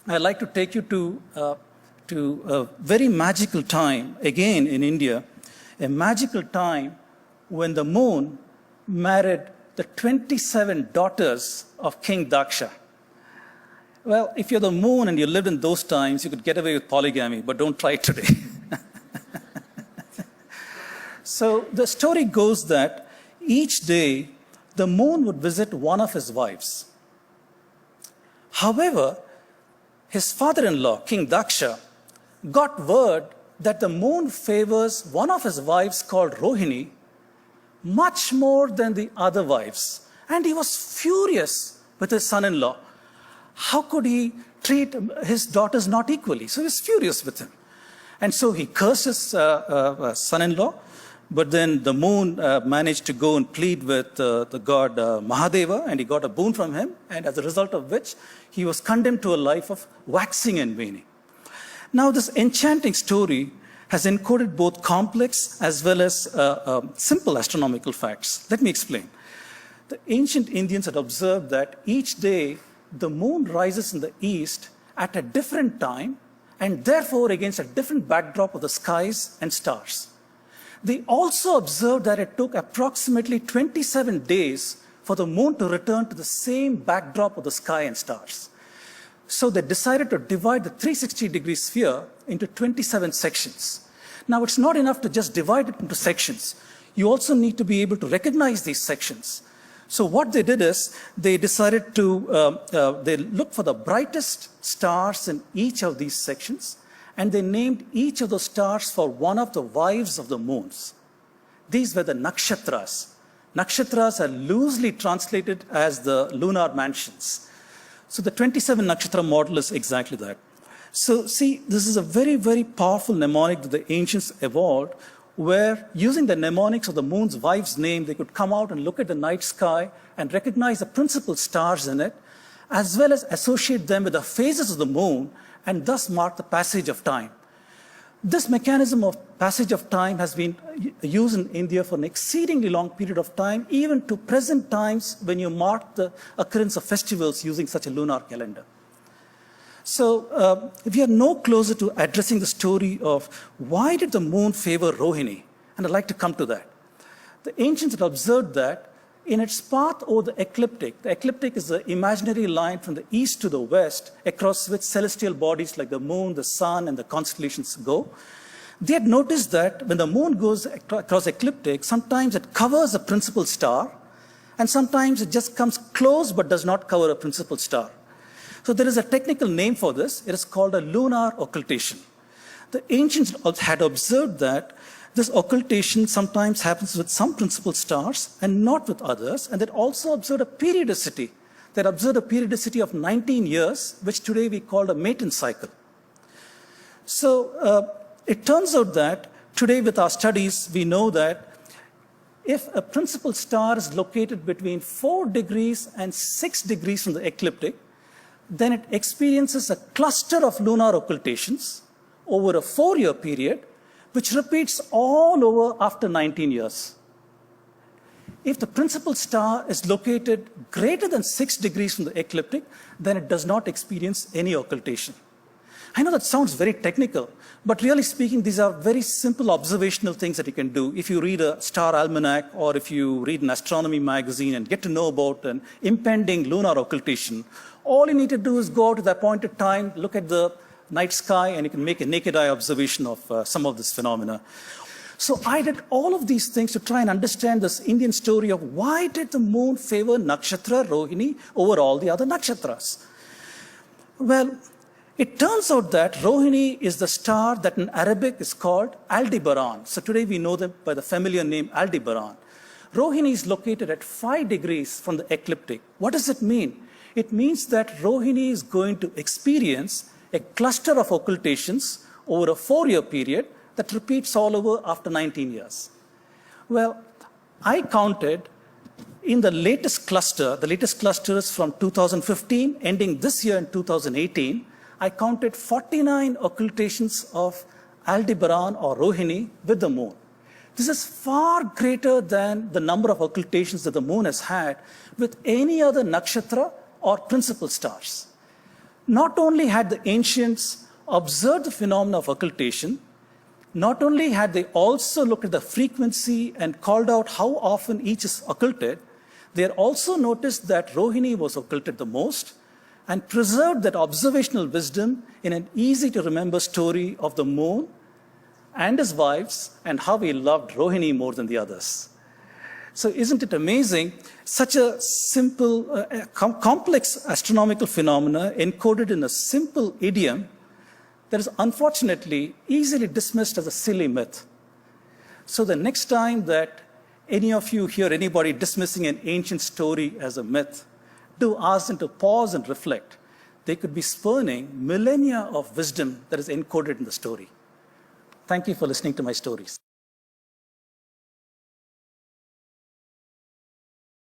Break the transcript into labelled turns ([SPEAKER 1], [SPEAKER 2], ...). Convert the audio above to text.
[SPEAKER 1] I'd like to take you to a very magical time, again in India, a magical time when the moon married the 27 daughters of King Daksha. Well, if you're the moon and you lived in those times, you could get away with polygamy, but don't try it today. So the story goes that each day the moon would visit one of his wives. However, his father-in-law, King Daksha, got word that the moon favors one of his wives called Rohini much more than the other wives. And he was furious with his son-in-law. How could he treat his daughters not equally? So he was furious with him. And so he cursed his son-in-law, but then the moon managed to go and plead with the god Mahadeva, and he got a boon from him, and as a result of which, he was condemned to a life of waxing and waning. Now, this enchanting story has encoded both complex as well as simple astronomical facts. Let me explain. The ancient Indians had observed that each day the moon rises in the east at a different time and therefore against a different backdrop of the skies and stars. They also observed that it took approximately 27 days for the moon to return to the same backdrop of the sky and stars. So they decided to divide the 360-degree sphere into 27 sections. Now, it's not enough to just divide it into sections. You also need to be able to recognize these sections. So what they did is they decided to they looked for the brightest stars in each of these sections, and they named each of those stars for one of the wives of the moons. These were the nakshatras. Nakshatras are loosely translated as the lunar mansions. So the 27 nakshatra model is exactly that. So see, this is a very, very powerful mnemonic that the ancients evolved, where using the mnemonics of the moon's wife's name, they could come out and look at the night sky and recognize the principal stars in it, as well as associate them with the phases of the moon and thus mark the passage of time. This mechanism of passage of time has been used in India for an exceedingly long period of time, even to present times when you mark the occurrence of festivals using such a lunar calendar. So we are no closer to addressing the story of why did the moon favor Rohini? And I'd like to come to that. The ancients had observed that in its path over the ecliptic is the imaginary line from the east to the west, across which celestial bodies like the moon, the sun, and the constellations go. They had noticed that when the moon goes across ecliptic, sometimes it covers a principal star, and sometimes it just comes close but does not cover a principal star. So there is a technical name for this. It is called a lunar occultation. The ancients had observed that this occultation sometimes happens with some principal stars and not with others, and they also observed a periodicity. They observed a periodicity of 19 years, which today we call a Matin cycle. So it turns out that today with our studies, we know that if a principal star is located between 4 degrees and 6 degrees from the ecliptic, then it experiences a cluster of lunar occultations over a 4-year period, which repeats all over after 19 years. If the principal star is located greater than 6 degrees from the ecliptic, then it does not experience any occultation. I know that sounds very technical, but really speaking, these are very simple observational things that you can do. If you read a star almanac or if you read an astronomy magazine and get to know about an impending lunar occultation, all you need to do is go out at the appointed time, look at the night sky, and you can make a naked eye observation of some of this phenomena. So I did all of these things to try and understand this Indian story of why did the moon favor nakshatra Rohini over all the other nakshatras? Well, it turns out that Rohini is the star that in Arabic is called Aldebaran. So today we know them by the familiar name Aldebaran. Rohini is located at 5 degrees from the ecliptic. What does it mean? It means that Rohini is going to experience a cluster of occultations over a 4-year period that repeats all over after 19 years. Well, I counted in the latest cluster is from 2015, ending this year in 2018, I counted 49 occultations of Aldebaran or Rohini with the moon. This is far greater than the number of occultations that the moon has had with any other nakshatra or principal stars. Not only had the ancients observed the phenomena of occultation, not only had they also looked at the frequency and called out how often each is occulted, they had also noticed that Rohini was occulted the most and preserved that observational wisdom in an easy-to-remember story of the moon and his wives and how he loved Rohini more than the others. So isn't it amazing? Such a simple, complex astronomical phenomena encoded in a simple idiom that is unfortunately easily dismissed as a silly myth. So the next time that any of you hear anybody dismissing an ancient story as a myth, do ask them to pause and reflect. They could be spurning millennia of wisdom that is encoded in the story. Thank you for listening to my stories.